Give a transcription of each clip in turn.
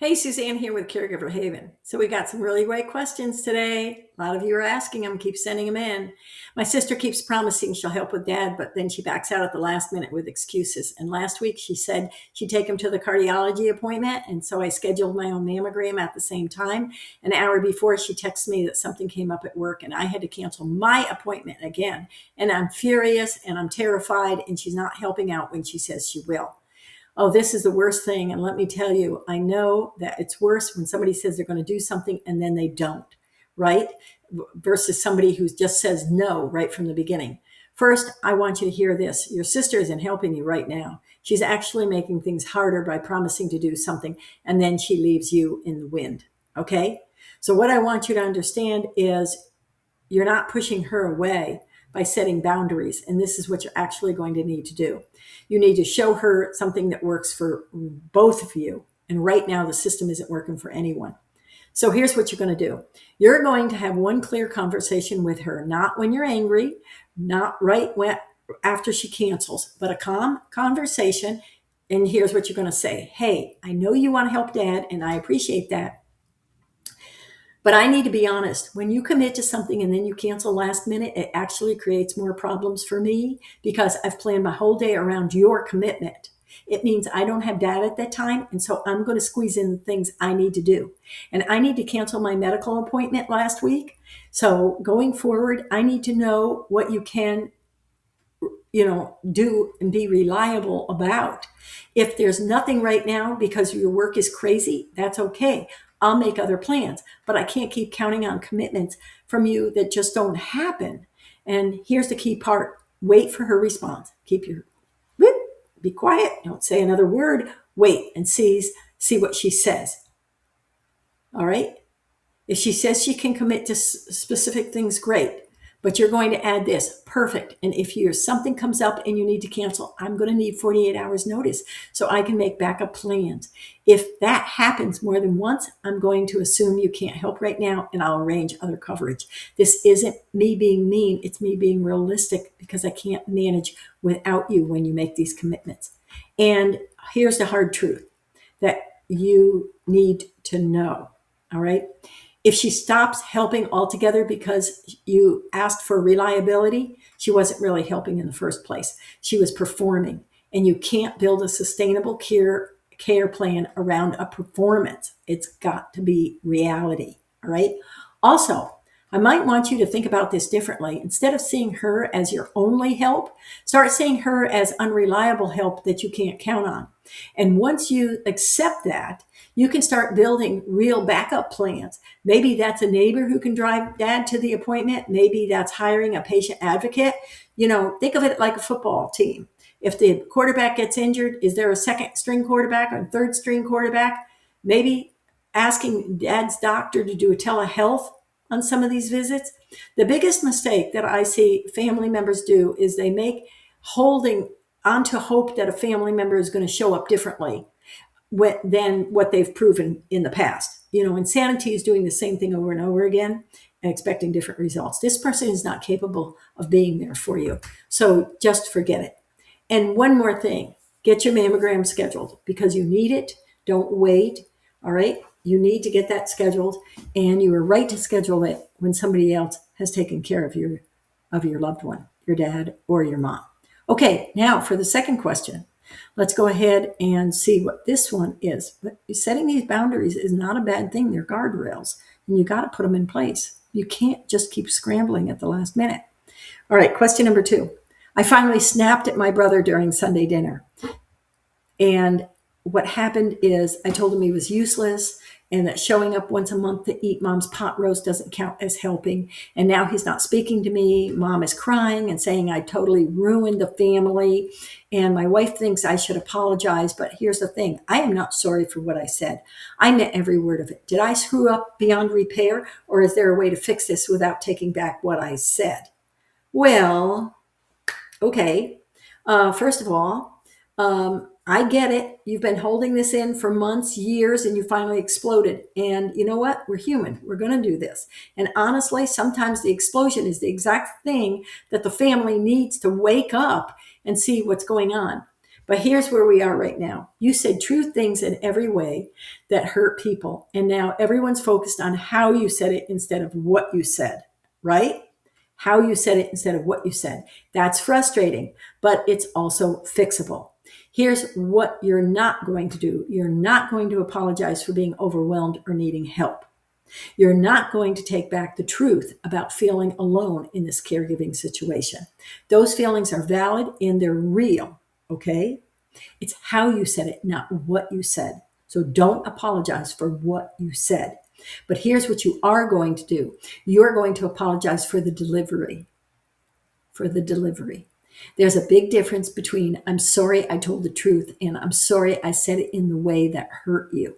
Hey, Suzanne here with Caregiver Haven. So we got some really great questions today. A lot of you are asking them, keep sending them in. My sister keeps promising she'll help with dad, but then she backs out at the last minute with excuses. And last week she said she'd take him to the cardiology appointment. And so I scheduled my own mammogram at the same time. An hour before, she texted me that something came up at work and I had to cancel my appointment again. And I'm furious and I'm terrified, and she's not helping out when she says she will. Oh, this is the worst thing. And let me tell you, I know that it's worse when somebody says they're going to do something and then they don't, right? Versus somebody who just says no right from the beginning. First, I want you to hear this. Your sister isn't helping you right now. She's actually making things harder by promising to do something, and then she leaves you in the wind, okay? So what I want you to understand is you're not pushing her away by setting boundaries. And this is what you're actually going to need to do. You need to show her something that works for both of you. And right now, the system isn't working for anyone. So here's what you're going to do. You're going to have one clear conversation with her, not when you're angry, not right when, after she cancels, but a calm conversation. And here's what you're going to say. Hey, I know you want to help dad, and I appreciate that. But I need to be honest. When you commit to something and then you cancel last minute, it actually creates more problems for me because I've planned my whole day around your commitment. It means I don't have dad at that time. And so I'm going to squeeze in the things I need to do. And I need to cancel my medical appointment last week. So going forward, I need to know what you can do and be reliable about. If there's nothing right now because your work is crazy, that's okay. I'll make other plans, but I can't keep counting on commitments from you that just don't happen. And here's the key part. Wait for her response. Keep your whoop, be quiet. Don't say another word. Wait and see what she says. All right. If she says she can commit to specific things, great. But you're going to add this, perfect. And if something comes up and you need to cancel, I'm going to need 48 hours notice so I can make backup plans. If that happens more than once, I'm going to assume you can't help right now and I'll arrange other coverage. This isn't me being mean. It's me being realistic because I can't manage without you when you make these commitments. And here's the hard truth that you need to know. All right. If she stops helping altogether because you asked for reliability, she wasn't really helping in the first place. She was performing, and you can't build a sustainable care plan around a performance. It's got to be reality. All right. Also, I might want you to think about this differently. Instead of seeing her as your only help, start seeing her as unreliable help that you can't count on. And once you accept that, you can start building real backup plans. Maybe that's a neighbor who can drive dad to the appointment. Maybe that's hiring a patient advocate. Think of it like a football team. If the quarterback gets injured, is there a second string quarterback or a third string quarterback? Maybe asking dad's doctor to do a telehealth on some of these visits. The biggest mistake that I see family members do is they make holding onto hope that a family member is going to show up differently than what they've proven in the past. Insanity is doing the same thing over and over again and expecting different results. This person is not capable of being there for you. So just forget it. And one more thing, get your mammogram scheduled because you need it. Don't wait. All right. You need to get that scheduled, and you are right to schedule it when somebody else has taken care of your loved one, your dad or your mom. Okay. Now for the second question. Let's go ahead and see what this one is. But setting these boundaries is not a bad thing. They're guardrails, and you got to put them in place. You can't just keep scrambling at the last minute. All right, question number 2. I finally snapped at my brother during Sunday dinner. And what happened is I told him he was useless and that showing up once a month to eat mom's pot roast doesn't count as helping. And now he's not speaking to me. Mom is crying and saying I totally ruined the family. And my wife thinks I should apologize. But here's the thing. I am not sorry for what I said. I meant every word of it. Did I screw up beyond repair? Or is there a way to fix this without taking back what I said? Well, okay. First of all, I get it. You've been holding this in for months, years, and you finally exploded. And you know what? We're human. We're going to do this. And honestly, sometimes the explosion is the exact thing that the family needs to wake up and see what's going on. But here's where we are right now. You said true things in every way that hurt people. And now everyone's focused on how you said it instead of what you said, right? How you said it instead of what you said. That's frustrating, but it's also fixable. Here's what you're not going to do. You're not going to apologize for being overwhelmed or needing help. You're not going to take back the truth about feeling alone in this caregiving situation. Those feelings are valid and they're real, okay? It's how you said it, not what you said. So don't apologize for what you said. But here's what you are going to do. You're going to apologize for the delivery. For the delivery. There's a big difference between I'm sorry I told the truth and I'm sorry I said it in the way that hurt you.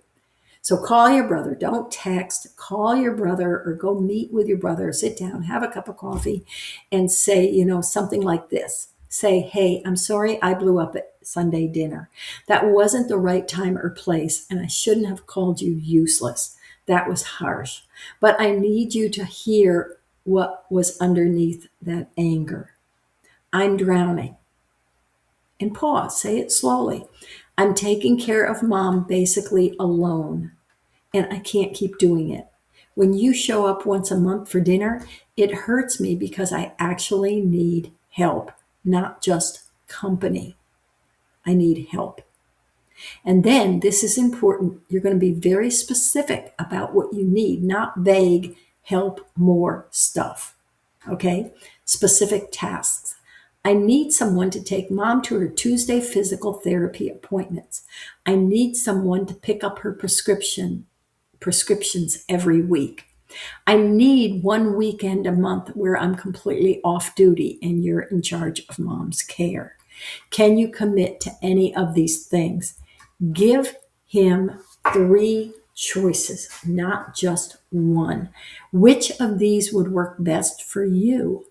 So call your brother. Don't text. Call your brother or go meet with your brother. Sit down, have a cup of coffee, and say, something like this. Say, hey, I'm sorry I blew up at Sunday dinner. That wasn't the right time or place, and I shouldn't have called you useless. That was harsh. But I need you to hear what was underneath that anger. I'm drowning. And pause. Say it slowly. I'm taking care of mom basically alone, and I can't keep doing it. When you show up once a month for dinner, it hurts me because I actually need help, not just company. I need help. And then this is important. You're going to be very specific about what you need, not vague, help more stuff. Okay? Specific tasks. I need someone to take mom to her Tuesday physical therapy appointments. I need someone to pick up her prescriptions every week. I need one weekend a month where I'm completely off duty and you're in charge of mom's care. Can you commit to any of these things? Give him 3 choices, not just one. Which of these would work best for you?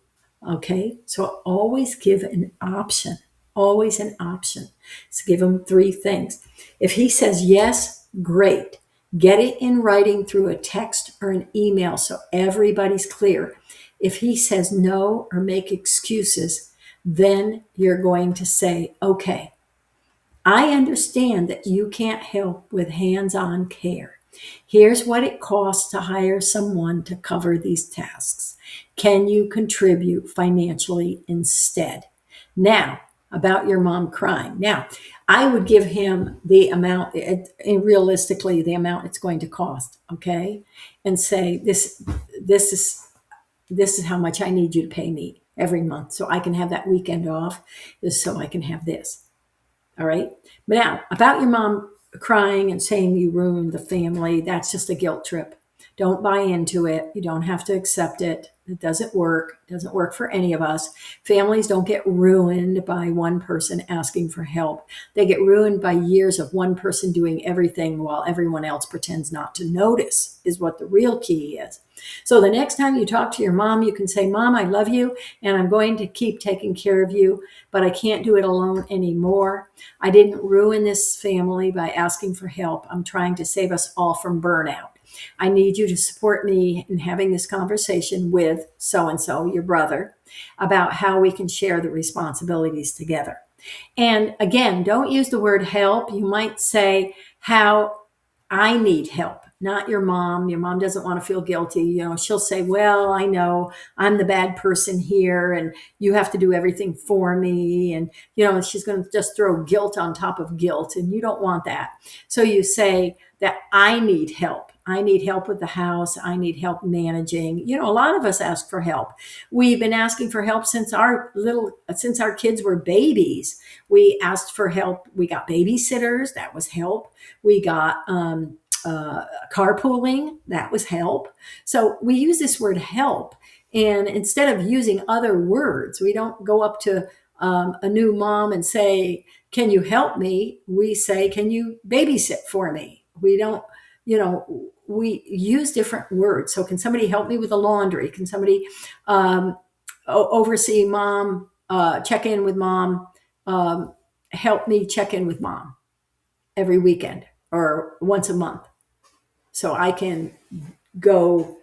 Okay, so always give an option. Always an option. So give him 3 things. If he says yes, great. Get it in writing through a text or an email so everybody's clear. If he says no or make excuses, then you're going to say, okay, I understand that you can't help with hands-on care. Here's what it costs to hire someone to cover these tasks. Can you contribute financially instead? Now, about your mom crying. Now, I would give him the amount, realistically, the amount it's going to cost, okay? And say, this is how much I need you to pay me every month so I can have that weekend off, just so I can have this. All right. But now, about your mom crying and saying you ruined the family, that's just a guilt trip. Don't buy into it. You don't have to accept it. It doesn't work. It doesn't work for any of us. Families don't get ruined by one person asking for help. They get ruined by years of one person doing everything while everyone else pretends not to notice, is what the real key is. So the next time you talk to your mom, you can say, Mom, I love you, and I'm going to keep taking care of you, but I can't do it alone anymore. I didn't ruin this family by asking for help. I'm trying to save us all from burnout. I need you to support me in having this conversation with so-and-so, your brother, about how we can share the responsibilities together. And again, don't use the word help. You might say how I need help, not your mom. Your mom doesn't want to feel guilty. She'll say, well, I know I'm the bad person here and you have to do everything for me. And, she's going to just throw guilt on top of guilt. And you don't want that. So you say that I need help. I need help with the house. I need help managing. A lot of us ask for help. We've been asking for help since our kids were babies. We asked for help. We got babysitters. That was help. We got carpooling. That was help. So we use this word help. And instead of using other words, we don't go up to a new mom and say, can you help me? We say, can you babysit for me? We don't, we use different words. So can somebody help me with the laundry? Can somebody oversee mom, check in with mom, help me check in with mom every weekend or once a month so I can go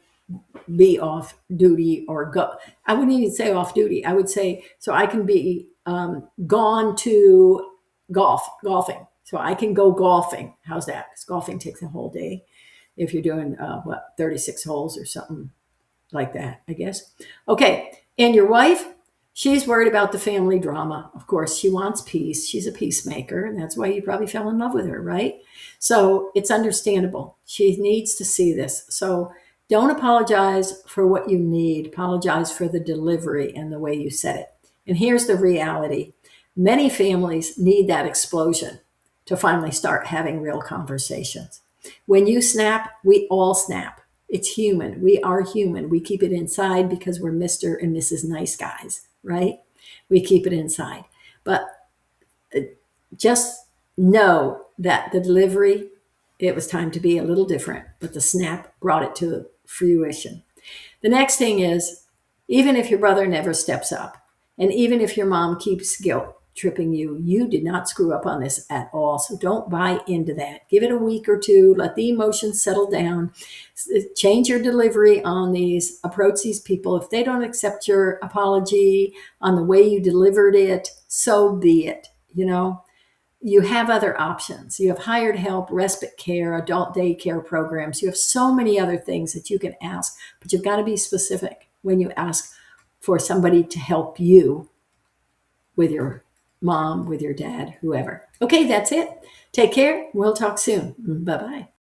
be off duty or go. I wouldn't even say off duty. I would say so I can be gone to golfing. So I can go golfing. How's that? Because golfing takes a whole day if you're doing, 36 holes or something like that, I guess. Okay. And your wife, she's worried about the family drama. Of course, she wants peace. She's a peacemaker. And that's why you probably fell in love with her, right? So it's understandable. She needs to see this. So don't apologize for what you need. Apologize for the delivery and the way you said it. And here's the reality: many families need that explosion to finally start having real conversations. When you snap, we all snap. It's human. We are human. We keep it inside because we're Mr. and Mrs. Nice Guys, right? We keep it inside. But just know that the delivery, it was time to be a little different, but the snap brought it to fruition. The next thing is, even if your brother never steps up, and even if your mom keeps guilt tripping you, you did not screw up on this at all. So don't buy into that. Give it a week or two, let the emotions settle down, change your delivery on these, approach these people. If they don't accept your apology on the way you delivered it, so be it. You have other options. You have hired help, respite care, adult daycare programs. You have so many other things that you can ask, but you've got to be specific when you ask for somebody to help you with your mom, with your dad, whoever. Okay, that's it. Take care. We'll talk soon. Bye-bye.